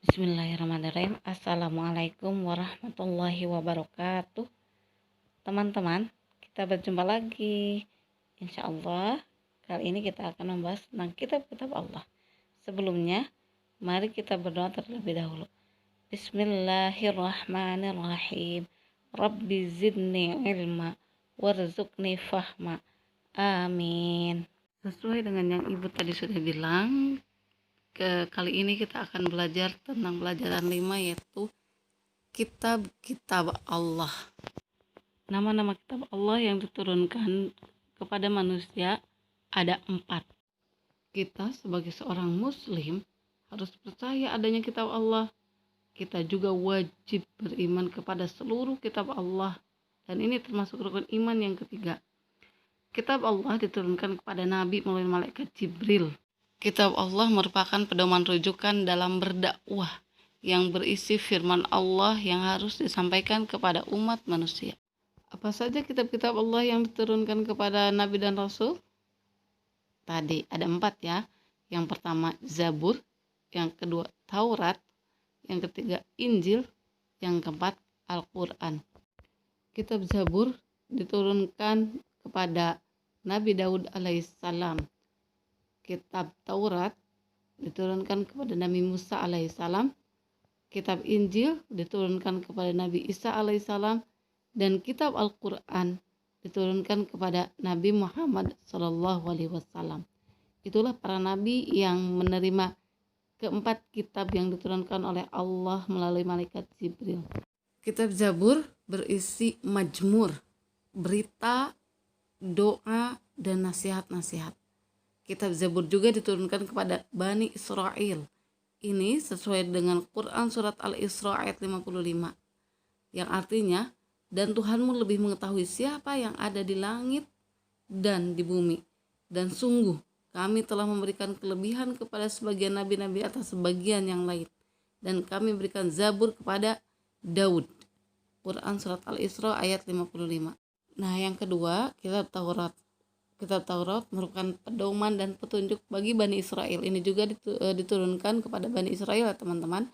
Bismillahirrahmanirrahim. Assalamualaikum warahmatullahi wabarakatuh. Teman-teman, kita berjumpa lagi. Insya Allah, kali ini kita akan membahas tentang kitab-kitab Allah. Sebelumnya, mari kita berdoa terlebih dahulu. Bismillahirrahmanirrahim. Rabbi zidni ilma warzuqni fahma. Amin. Sesuai dengan yang Ibu tadi sudah bilang, kali ini kita akan belajar tentang pelajaran 5, yaitu kitab-kitab Allah. Nama-nama kitab Allah yang diturunkan kepada manusia ada 4. Kita sebagai seorang muslim harus percaya adanya kitab Allah. Kita juga wajib beriman kepada seluruh kitab Allah, dan ini termasuk rukun iman yang ketiga. Kitab Allah diturunkan kepada Nabi melalui malaikat Jibril. Kitab Allah merupakan pedoman rujukan dalam berdakwah yang berisi firman Allah yang harus disampaikan kepada umat manusia. Apa saja kitab-kitab Allah yang diturunkan kepada Nabi dan Rasul? Tadi ada 4 ya. Yang pertama Zabur, yang kedua Taurat, yang ketiga Injil, yang keempat Al-Quran. Kitab Zabur diturunkan kepada Nabi Daud alaihissalam. Kitab Taurat diturunkan kepada Nabi Musa alaihissalam. Kitab Injil diturunkan kepada Nabi Isa alaihissalam. Dan kitab Al-Quran diturunkan kepada Nabi Muhammad SAW. Itulah para nabi yang menerima keempat kitab yang diturunkan oleh Allah melalui malaikat Jibril. Kitab Zabur berisi majmur, berita, doa, dan nasihat-nasihat. Kitab Zabur juga diturunkan kepada Bani Israel. Ini sesuai dengan Quran surat Al-Isra ayat 55, yang artinya, dan Tuhanmu lebih mengetahui siapa yang ada di langit dan di bumi. Dan sungguh kami telah memberikan kelebihan kepada sebagian nabi-nabi atas sebagian yang lain. Dan kami berikan Zabur kepada Daud. Quran surat Al-Isra ayat 55. Nah, yang kedua, kitab Taurat. Kitab Taurat merupakan pedoman dan petunjuk bagi Bani Israel. Ini juga diturunkan kepada Bani Israel, teman-teman.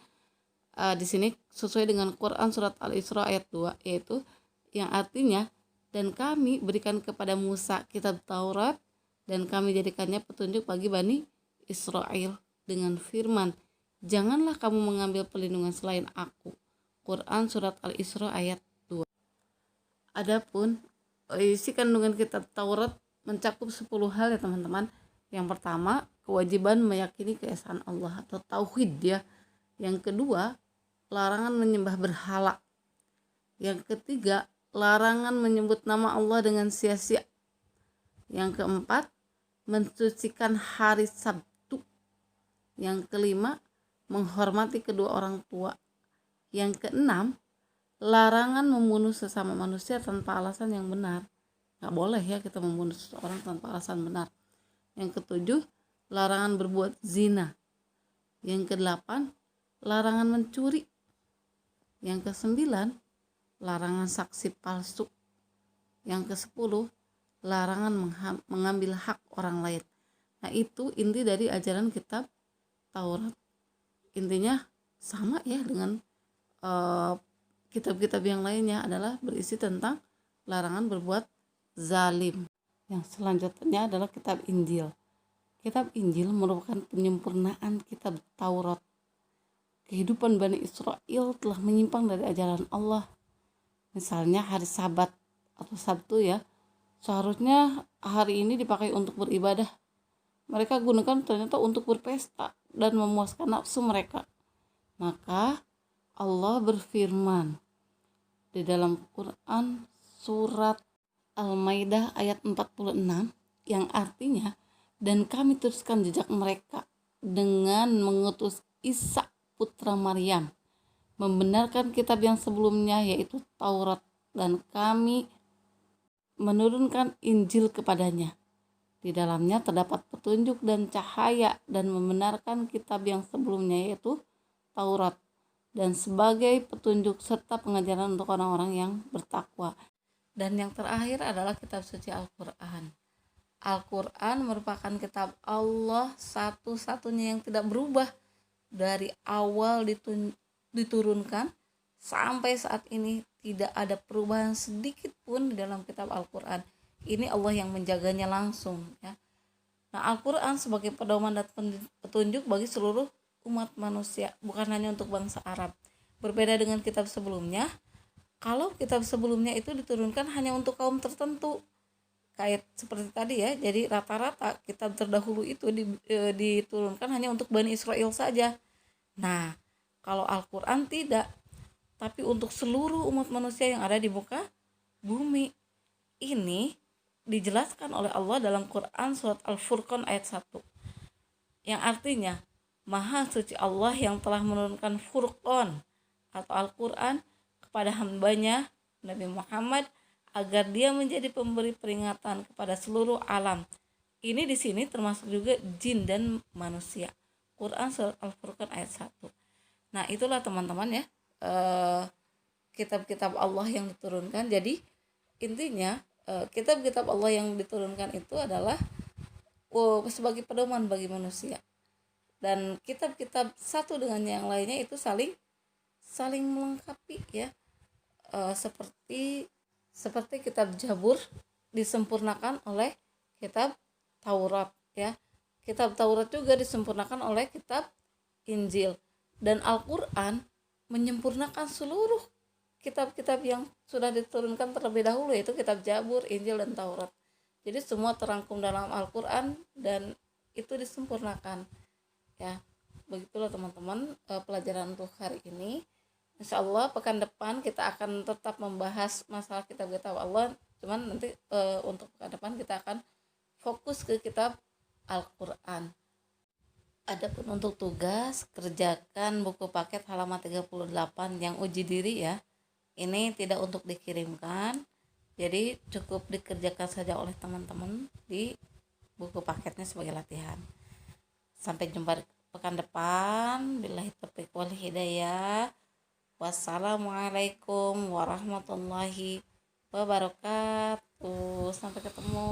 Di sini sesuai dengan Quran surat Al-Isra ayat 2, yaitu yang artinya, dan kami berikan kepada Musa kitab Taurat dan kami jadikannya petunjuk bagi Bani Israel dengan firman, janganlah kamu mengambil perlindungan selain aku. Quran surat Al-Isra ayat 2. Adapun isi kandungan kitab Taurat mencakup 10 hal ya teman-teman. Yang pertama, kewajiban meyakini keesaan Allah atau tauhid ya. Yang kedua, larangan menyembah berhala. Yang ketiga, larangan menyebut nama Allah dengan sia-sia. Yang keempat, mensucikan hari Sabtu. Yang kelima, menghormati kedua orang tua. Yang keenam, larangan membunuh sesama manusia tanpa alasan yang benar. Gak boleh ya kita membunuh seseorang tanpa alasan benar. Yang ketujuh, larangan berbuat zina. Yang kedelapan, larangan mencuri. Yang kesembilan, larangan saksi palsu. Yang kesepuluh, larangan mengambil hak orang lain. Nah, itu inti dari ajaran kitab Taurat. Intinya sama ya dengan kitab-kitab yang lainnya, adalah berisi tentang larangan berbuat zalim. Yang selanjutnya adalah kitab Injil. Kitab Injil merupakan penyempurnaan kitab Taurat. Kehidupan Bani Israel telah menyimpang dari ajaran Allah. Misalnya hari Sabat atau Sabtu ya, seharusnya hari ini dipakai untuk beribadah. Mereka gunakan ternyata untuk berpesta dan memuaskan nafsu mereka. Maka Allah berfirman di dalam Quran surat Al-Maidah ayat 46, yang artinya, dan kami teruskan jejak mereka dengan mengutus Isa putra Maryam, membenarkan kitab yang sebelumnya yaitu Taurat, dan kami menurunkan Injil kepadanya. Di dalamnya terdapat petunjuk dan cahaya, dan membenarkan kitab yang sebelumnya yaitu Taurat, dan sebagai petunjuk serta pengajaran untuk orang-orang yang bertakwa. Dan yang terakhir adalah kitab suci Al-Quran. Al-Quran merupakan kitab Allah satu-satunya yang tidak berubah dari awal diturunkan sampai saat ini tidak ada perubahan sedikit pun di dalam kitab Al-Quran. Ini Allah yang menjaganya langsung ya. Nah, Al-Quran sebagai pedoman dan petunjuk bagi seluruh umat manusia, bukan hanya untuk bangsa Arab. Berbeda dengan kitab sebelumnya, kalau kitab sebelumnya itu diturunkan hanya untuk kaum tertentu, kayak seperti tadi ya. Jadi rata-rata kitab terdahulu itu diturunkan hanya untuk Bani Israel saja. Nah, kalau Al-Quran tidak, tapi untuk seluruh umat manusia yang ada di muka bumi. Ini dijelaskan oleh Allah dalam Quran surat Al-Furqan ayat 1, yang artinya Maha suci Allah yang telah menurunkan Furqan atau Al-Quran kepada hambanya Nabi Muhammad agar dia menjadi pemberi peringatan kepada seluruh alam. Ini di sini termasuk juga jin dan manusia. Quran surat Al-Furqan ayat 1. Nah, itulah teman-teman ya, kitab-kitab Allah yang diturunkan. Jadi intinya kitab-kitab Allah yang diturunkan itu adalah sebagai pedoman bagi manusia. Dan kitab-kitab satu dengan yang lainnya itu saling melengkapi ya. Seperti kitab Zabur disempurnakan oleh kitab Taurat ya. Kitab Taurat juga disempurnakan oleh kitab Injil, dan Al-Quran menyempurnakan seluruh kitab-kitab yang sudah diturunkan terlebih dahulu, yaitu kitab Zabur, Injil, dan Taurat. Jadi semua terangkum dalam Al-Quran dan itu disempurnakan ya. Begitulah teman-teman pelajaran untuk hari ini. Insya Allah pekan depan kita akan tetap membahas masalah kitab-kitab Allah. Cuman nanti untuk pekan depan kita akan fokus ke kitab Al-Quran. Adapun untuk tugas, kerjakan buku paket halaman 38 yang uji diri ya. Ini tidak untuk dikirimkan, jadi cukup dikerjakan saja oleh teman-teman di buku paketnya sebagai latihan. Sampai jumpa pekan depan. Billahi taufiq wal hidayah. Wassalamualaikum warahmatullahi wabarakatuh. Sampai ketemu.